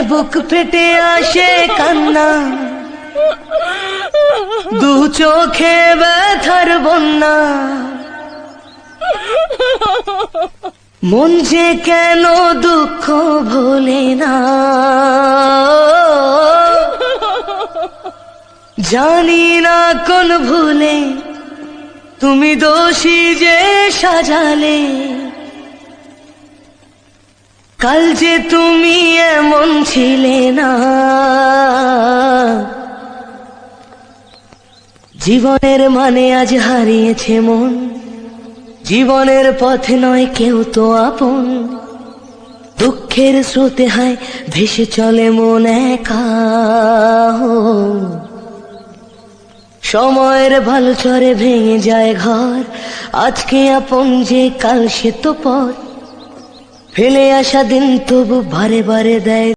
বুক ফেটে আসে কান্না, দু চোখে ব্যথার বন্যা। মন যে কেন দুঃখ ভোলে না, জানি না কোন ভুলে তুমি দোষী যে সাজালে। কাল যে তুমি এমন ছিলে না, জীবনের মানে আজ হারিয়েছে মন। জীবনের পথে নয় কেউ তো আপন, দুঃখের স্রোতে হায় ভেসে চলে মন একা। সময়ের ভালো চরে ভেঙে যায় ঘর, আজকে আপন যে কাল সে তো পর। ফেলে আসা দিন তবু বারে বারে দেয়